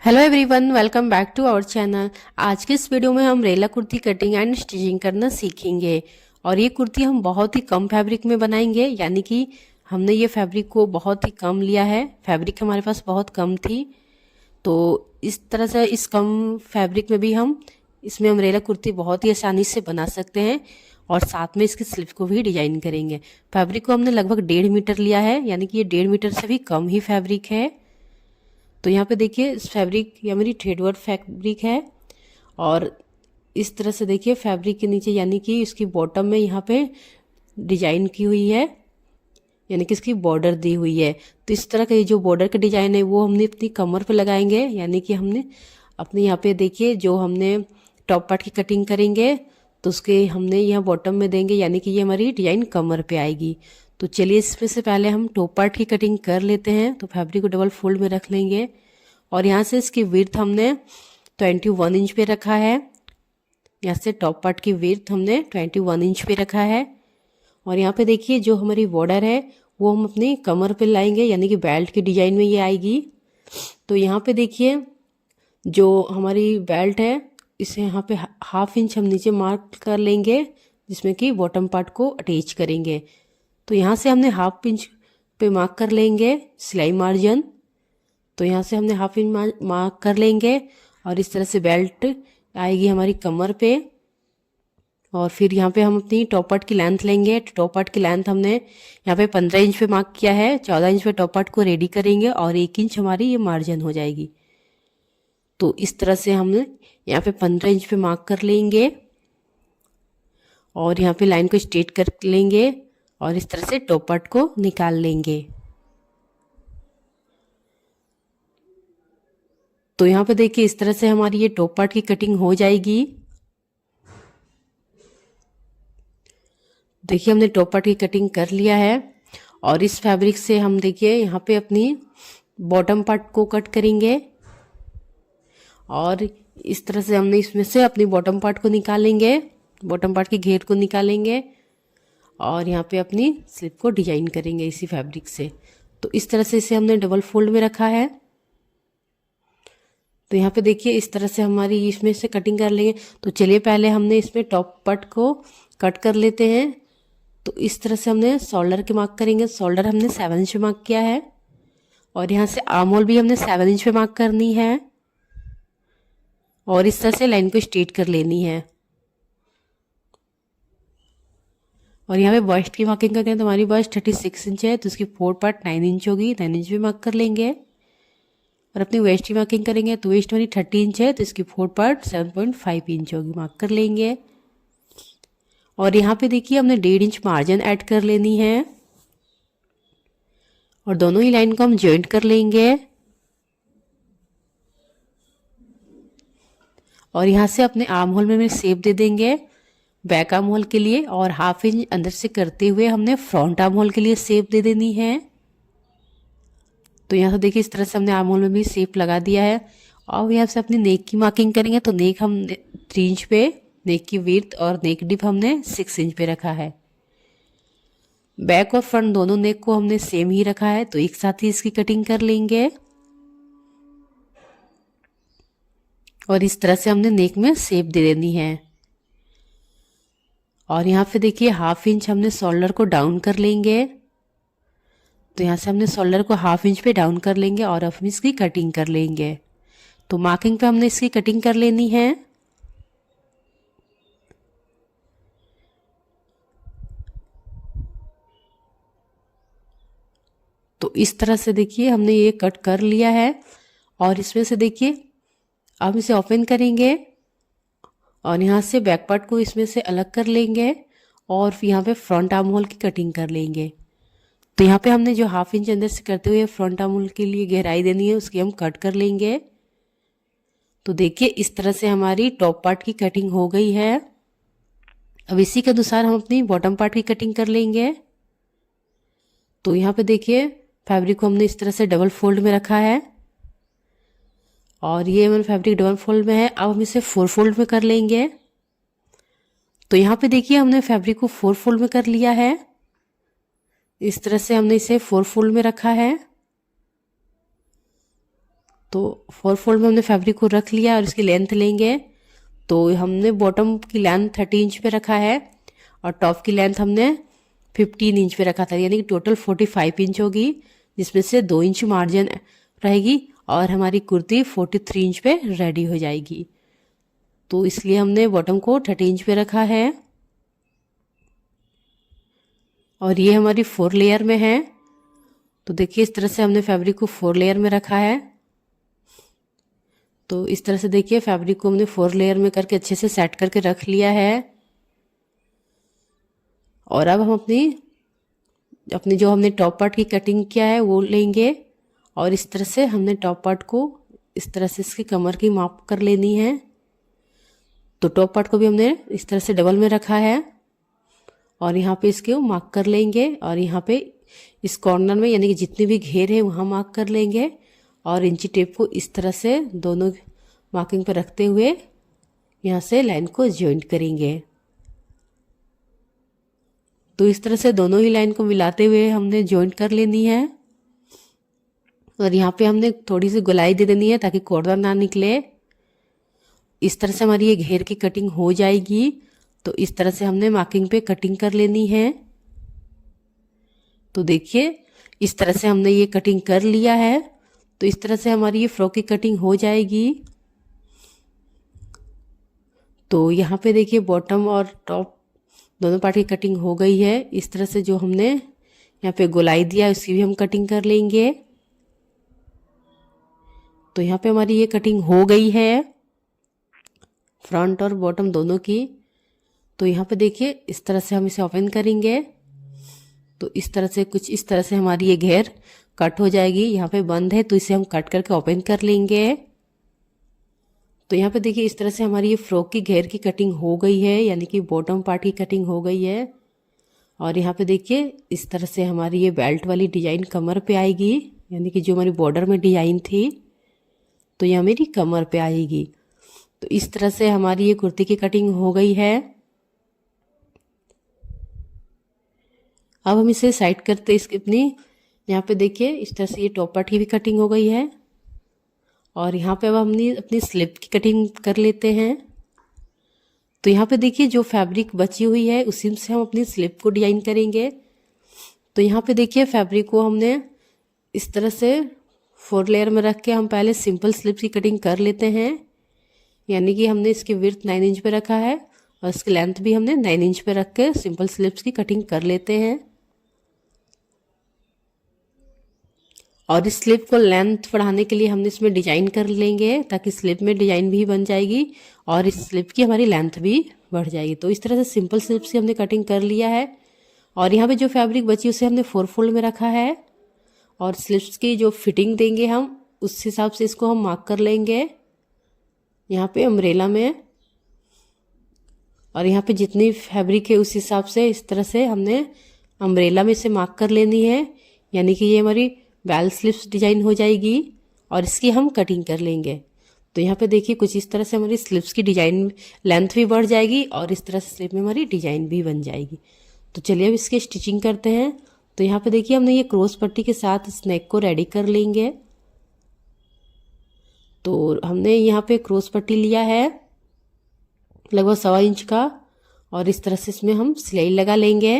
Hello everyone, welcome back to our channel. आज के इस वीडियो में हम रेला कुर्ती कटिंग एंड स्टिचिंग करना सीखेंगे। और ये कुर्ती हम बहुत ही कम फैब्रिक में बनाएंगे, यानी कि हमने ये फैब्रिक को बहुत ही कम लिया है। फैब्रिक हमारे पास बहुत कम थी, तो इस तरह से इस कम फैब्रिक में भी इसमें हम रेला कुर्ती बहुत ही आसानी से बना सकते हैं। और साथ में इसकी स्लीव को भी डिजाइन करेंगे। फैब्रिक को हमने लगभग 1.5 मीटर लिया है, यानी कि ये 1.5 मीटर से भी कम ही फैब्रिक है। तो यहाँ पे देखिए, इस फैब्रिक या मेरी थ्रेडवर्क फैब्रिक है। और इस तरह से देखिए फैब्रिक के नीचे, यानी कि इसकी बॉटम में यहाँ पे डिजाइन की हुई है, यानी कि इसकी बॉर्डर दी हुई है। तो इस तरह का ये जो बॉर्डर का डिजाइन है वो हमने अपनी कमर पे लगाएंगे, यानी कि हमने अपने यहाँ पे देखिए जो हमने टॉप पार्ट की कटिंग करेंगे तो उसके हमने यहाँ बॉटम में देंगे, यानी कि ये हमारी डिजाइन कमर पे आएगी। तो चलिए इसमें से पहले हम टॉप पार्ट की कटिंग कर लेते हैं। तो फैब्रिक को डबल फोल्ड में रख लेंगे और यहाँ से इसकी विड्थ हमने 21 इंच पे रखा है। यहाँ से टॉप पार्ट की विड्थ हमने 21 इंच पे रखा है। और यहाँ पे देखिए जो हमारी बॉर्डर है वो हम अपनी कमर पे लाएंगे, यानी कि बेल्ट की डिजाइन में ये आएगी। तो यहाँ पे देखिए जो हमारी बेल्ट है इसे यहाँ पे 1/2 इंच हम नीचे मार्क कर लेंगे, जिसमें कि बॉटम पार्ट को अटैच करेंगे। तो यहाँ से हमने 1/2 इंच पे मार्क कर लेंगे सिलाई मार्जिन। तो यहाँ से हमने 1/2 इंच मार्क कर लेंगे और इस तरह से बेल्ट आएगी हमारी कमर पे। और फिर यहाँ पे हम अपनी टॉप पार्ट की लेंथ लेंगे। टॉप पार्ट की लेंथ हमने यहाँ पे 15 इंच पे मार्क किया है। 14 इंच पे टॉप पार्ट को रेडी करेंगे और 1 इंच हमारी ये मार्जिन हो जाएगी। तो इस तरह से हमने यहाँ पे 15 इंच पे मार्क कर लेंगे और यहाँ पे लाइन को स्ट्रेट कर लेंगे और इस तरह से टॉप पार्ट को निकाल लेंगे। तो यहाँ पे देखिए इस तरह से हमारी ये टॉप पार्ट की कटिंग हो जाएगी। देखिए हमने टॉप पार्ट की कटिंग कर लिया है और इस फैब्रिक से हम देखिए यहाँ पे अपनी बॉटम पार्ट को कट करेंगे और इस तरह से हमने इसमें से अपनी बॉटम पार्ट को निकालेंगे, बॉटम पार्ट की घेर को निकालेंगे और यहाँ पे अपनी स्लिप को डिजाइन करेंगे इसी फैब्रिक से। तो इस तरह से इसे हमने डबल फोल्ड में रखा है। तो यहाँ पे देखिए इस तरह से हमारी इसमें से कटिंग कर लेंगे। तो चलिए पहले हमने इसमें टॉप पार्ट को कट कर लेते हैं। तो इस तरह से हमने शोल्डर के मार्क करेंगे। शोल्डर हमने 7 इंच पे मार्क किया है और यहाँ से आर्म होल भी हमने 7 इंच पे मार्क करनी है और इस तरह से लाइन को स्ट्रेट कर लेनी है। और यहाँ पे बस्ट की मार्किंग करते हैं तो हमारी बस्ट 36 इंच है, तो उसकी 4 पार्ट 9 इंच होगी। 9 इंच पे मार्क कर लेंगे। और अपनी वेस्ट की मार्किंग करेंगे तो वेस्ट हमारी 30 इंच है, तो इसकी 4 पार्ट 7.5 इंच होगी, मार्क कर लेंगे। और यहाँ पे देखिए हमने 1.5 इंच मार्जिन ऐड कर लेनी है और दोनों ही लाइन को हम ज्वाइंट कर लेंगे। और यहाँ से अपने आर्म होल में शेप दे देंगे बैक आर्म होल के लिए और 1/2 इंच अंदर से करते हुए हमने फ्रंट आर्म होल के लिए शेप दे देनी है। तो यहाँ से देखिए इस तरह से हमने आर्म होल में भी शेप लगा दिया है। और यहाँ से अपनी नेक की मार्किंग करेंगे। तो नेक हम 3 इंच पे, नेक की विड्थ और नेक डिप हमने 6 इंच पे रखा है। बैक और फ्रंट दोनों नेक को हमने सेम ही रखा है, तो एक साथ ही इसकी कटिंग कर लेंगे। और इस तरह से हमने नेक में शेप दे देनी है। और यहाँ पे देखिए 1/2 इंच हमने शोल्डर को डाउन कर लेंगे। तो यहाँ से हमने शोल्डर को 1/2 इंच पे डाउन कर लेंगे और अब हम इसकी कटिंग कर लेंगे। तो मार्किंग पे हमने इसकी कटिंग कर लेनी है। तो इस तरह से देखिए हमने ये कट कर लिया है और इसमें से देखिए अब इसे ओपन करेंगे और यहाँ से बैक पार्ट को इसमें से अलग कर लेंगे और फिर यहाँ पे फ्रंट आर्म होल की कटिंग कर लेंगे। तो यहाँ पे हमने जो 1/2 इंच अंदर से करते हुए फ्रंट आर्म होल के लिए गहराई देनी है उसकी हम कट कर लेंगे। तो देखिए इस तरह से हमारी टॉप पार्ट की कटिंग हो गई है। अब इसी के अनुसार हम अपनी बॉटम पार्ट की कटिंग कर लेंगे। तो यहाँ पे देखिए फैब्रिक को हमने इस तरह से डबल फोल्ड में रखा है और ये हमारा फैब्रिक डबल फोल्ड में है। अब हम इसे 4 फोल्ड में कर लेंगे। तो यहाँ पे देखिए हमने फैब्रिक को 4 फोल्ड में कर लिया है। इस तरह से हमने इसे 4 फोल्ड में रखा है। तो 4 फोल्ड में हमने फैब्रिक को रख लिया और इसकी लेंथ लेंगे। तो हमने बॉटम की लेंथ 30 इंच पे रखा है और टॉप की लेंथ हमने 15 इंच पे रखा था, यानी कि टोटल 45 इंच होगी, जिसमें से 2 इंच मार्जिन रहेगी और हमारी कुर्ती 43 इंच पे रेडी हो जाएगी। तो इसलिए हमने बॉटम को 30 इंच पे रखा है और ये हमारी 4 लेयर में है। तो देखिए इस तरह से हमने फैब्रिक को 4 लेयर में रखा है। तो इस तरह से देखिए फैब्रिक को हमने 4 लेयर में करके अच्छे से सेट करके रख लिया है। और अब हम अपनी जो हमने टॉप पार्ट की कटिंग किया है वो लेंगे और इस तरह से हमने टॉप पार्ट को इस तरह से इसकी कमर की माप कर लेनी है। तो टॉप पार्ट को भी हमने इस तरह से डबल में रखा है और यहाँ पे इसके मार्क कर लेंगे और यहाँ पे इस कॉर्नर में यानी कि जितने भी घेर है वहाँ मार्क कर लेंगे और इंची टेप को इस तरह से दोनों मार्किंग पर रखते हुए यहाँ से लाइन को जॉइंट करेंगे। तो इस तरह से दोनों ही लाइन को मिलाते हुए हमने जॉइंट कर लेनी है और यहाँ पे हमने थोड़ी सी गोलाई दे देनी है ताकि कॉर्नर ना निकले। इस तरह से हमारी ये घेर की कटिंग हो जाएगी। तो इस तरह से हमने मार्किंग पे कटिंग कर लेनी है। तो देखिए इस तरह से हमने ये कटिंग कर लिया है। तो इस तरह से हमारी ये फ्रॉक की कटिंग हो जाएगी। तो यहाँ पे देखिए बॉटम और टॉप दोनों पार्ट की कटिंग हो गई है। इस तरह से जो हमने यहाँ पे गोलाई दिया उसकी भी हम कटिंग कर लेंगे। तो यहाँ पे हमारी ये कटिंग हो गई है फ्रंट और बॉटम दोनों की। तो यहाँ पे देखिए इस तरह से हम इसे ओपन करेंगे। तो इस तरह से कुछ इस तरह से हमारी ये घेर कट हो जाएगी। यहाँ पे बंद है तो इसे हम कट करके ओपन कर लेंगे। तो यहाँ पे देखिए इस तरह से हमारी ये फ्रॉक की घेर की कटिंग हो गई है, यानी कि बॉटम पार्ट की कटिंग हो गई है। और यहाँ पे देखिए इस तरह से हमारी ये बेल्ट वाली डिजाइन कमर पे आएगी, यानी कि जो हमारी बॉर्डर में डिजाइन थी तो ये मेरी कमर पे आएगी। तो इस तरह से हमारी ये कुर्ती की कटिंग हो गई है। अब हम इसे साइड करते इसकी अपनी यहाँ पे देखिए इस तरह से ये टॉप पार्ट की भी कटिंग हो गई है और यहाँ पे अब हम अपनी स्लिप की कटिंग कर लेते हैं। तो यहाँ पे देखिए जो फैब्रिक बची हुई है उसी से हम अपनी स्लिप को डिजाइन करेंगे। तो यहाँ पे देखिए फैब्रिक को हमने इस तरह से 4 लेयर में रख के हम पहले सिंपल स्लिप की कटिंग कर लेते हैं, यानी कि हमने इसकी विड्थ 9 इंच पे रखा है और इसकी लेंथ भी हमने 9 इंच पे रख के सिंपल स्लिप्स की कटिंग कर लेते हैं। और इस स्लिप को लेंथ बढ़ाने के लिए हमने इसमें डिजाइन कर लेंगे ताकि स्लिप में डिजाइन भी बन जाएगी और इस स्लिप की हमारी लेंथ भी बढ़ जाएगी। तो इस तरह से सिंपल स्लिप्स की हमने कटिंग कर लिया है और यहाँ पे जो फैब्रिक बची उसे हमने 4 फोल्ड में रखा है और स्लिप्स की जो फिटिंग देंगे हम उस हिसाब से इसको हम मार्क कर लेंगे यहाँ पे अम्ब्रेला में। और यहाँ पे जितनी फैब्रिक है उस हिसाब से इस तरह से हमने अम्ब्रेला में से मार्क कर लेनी है, यानी कि ये हमारी बेल स्लिप्स डिजाइन हो जाएगी और इसकी हम कटिंग कर लेंगे। तो यहाँ पे देखिए कुछ इस तरह से हमारी स्लिप्स की डिजाइन लेंथ भी बढ़ जाएगी और इस तरह से स्लिप में हमारी डिजाइन भी बन जाएगी। तो चलिए अब इसकी स्टिचिंग करते हैं। तो यहाँ पे देखिए हमने ये क्रॉस पट्टी के साथ इस नेक को रेडी कर लेंगे। तो हमने यहाँ पे क्रॉस पट्टी लिया है लगभग 1.25 इंच का और इस तरह से इसमें हम सिलाई लगा लेंगे।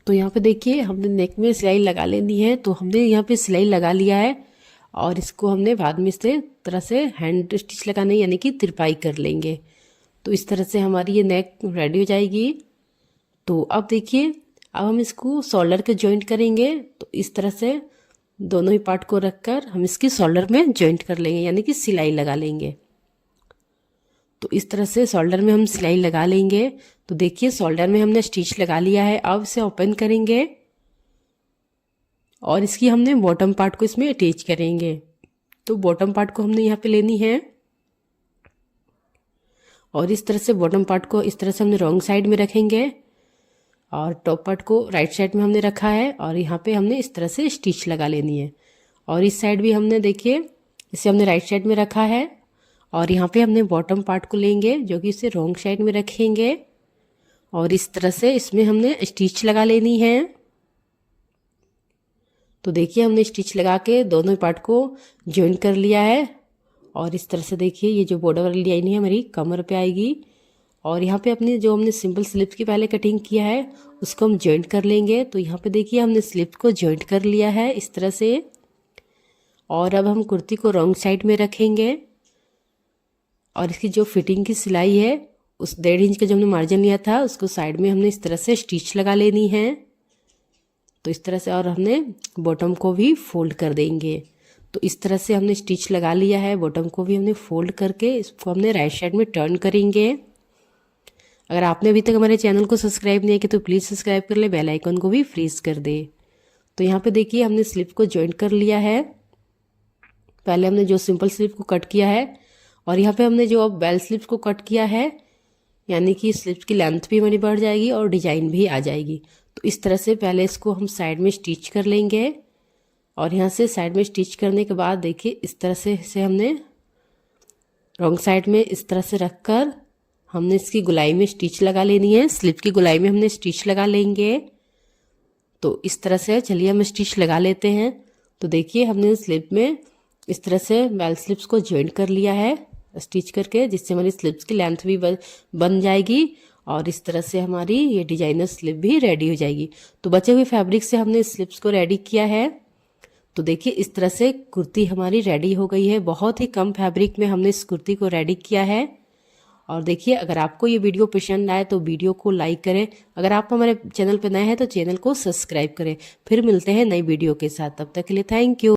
तो यहाँ पे देखिए हमने नेक में सिलाई लगा लेनी है। तो हमने यहाँ पे सिलाई लगा लिया है और इसको हमने बाद में इस तरह से हैंड स्टिच लगाने यानी कि तिरपाई कर लेंगे। तो इस तरह से हमारी ये नेक रेडी हो जाएगी। तो अब देखिए अब हम इसको शोल्डर के जॉइंट करेंगे। तो इस तरह से दोनों ही पार्ट को रखकर हम इसकी शोल्डर में जॉइंट कर लेंगे, यानी कि सिलाई लगा लेंगे। तो इस तरह से शोल्डर में हम सिलाई लगा लेंगे। तो देखिए शोल्डर में हमने स्टिच लगा लिया है। अब इसे ओपन करेंगे और इसकी हमने बॉटम पार्ट को इसमें अटैच करेंगे। तो बॉटम पार्ट को हमने यहाँ पे लेनी है और इस तरह से बॉटम पार्ट को इस तरह से हमने रॉन्ग साइड में रखेंगे और टॉप पार्ट को राइट साइड में हमने रखा है और यहाँ पे हमने इस तरह से स्टिच लगा लेनी है। और इस साइड भी हमने देखिए इसे हमने राइट साइड में रखा है और यहाँ पे हमने बॉटम पार्ट को लेंगे जो कि इसे रॉन्ग साइड में रखेंगे और इस तरह से इसमें हमने स्टिच लगा लेनी है। तो देखिए हमने स्टिच लगा के दोनों पार्ट को जॉइंट कर लिया है। और इस तरह से देखिए ये जो बॉर्डर वाली लाइन है हमारी कमर पे आएगी। और यहाँ पे अपने जो हमने सिंपल स्लिप्स की पहले कटिंग किया है उसको हम जॉइंट कर लेंगे। तो यहाँ पे देखिए हमने स्लिप को जॉइंट कर लिया है इस तरह से। और अब हम कुर्ती को रॉन्ग साइड में रखेंगे और इसकी जो फिटिंग की सिलाई है उस 1.5 इंच का जो हमने मार्जिन लिया था उसको साइड में हमने इस तरह से स्टिच लगा लेनी है। तो इस तरह से, और हमने बॉटम को भी फोल्ड कर देंगे। तो इस तरह से हमने स्टिच लगा लिया है, बॉटम को भी हमने फोल्ड करके इसको हमने राइट साइड में टर्न करेंगे। अगर आपने अभी तक हमारे चैनल को सब्सक्राइब नहीं किया तो प्लीज़ सब्सक्राइब कर ले, बेल आइकन को भी प्रेस कर दे। तो यहाँ पे देखिए हमने स्लिप को जॉइंट कर लिया है। पहले हमने जो सिंपल स्लिप को कट किया है और यहाँ पे हमने जो अब बेल स्लिप्स को कट किया है, यानी कि स्लिप्स की लेंथ भी हमारी बढ़ जाएगी और डिजाइन भी आ जाएगी। तो इस तरह से पहले इसको हम साइड में स्टिच कर लेंगे। और यहाँ से साइड में स्टिच करने के बाद देखिए इस तरह से हमने रॉन्ग साइड में इस तरह से रखकर हमने इसकी गुलाई में स्टिच लगा लेनी है। स्लिप की गुलाई में हमने स्टिच लगा लेंगे। तो इस तरह से चलिए हम स्टिच लगा लेते हैं। तो देखिए हमने स्लिप में इस तरह से बेल स्लिप्स को जॉइंट कर लिया है स्टिच करके, जिससे हमारी स्लिप्स की लेंथ भी बन जाएगी और इस तरह से हमारी ये डिजाइनर स्लिप भी रेडी हो जाएगी। तो बचे हुए फैब्रिक से हमने स्लिप्स को रेडी किया है। तो देखिए इस तरह से कुर्ती हमारी रेडी हो गई है। बहुत ही कम फैब्रिक में हमने इस कुर्ती को रेडी किया है। और देखिए अगर आपको ये वीडियो पसंद आए तो वीडियो को लाइक करें। अगर आप हमारे चैनल पर नए हैं तो चैनल को सब्सक्राइब करें। फिर मिलते हैं नई वीडियो के साथ, तब तक के लिए थैंक यू।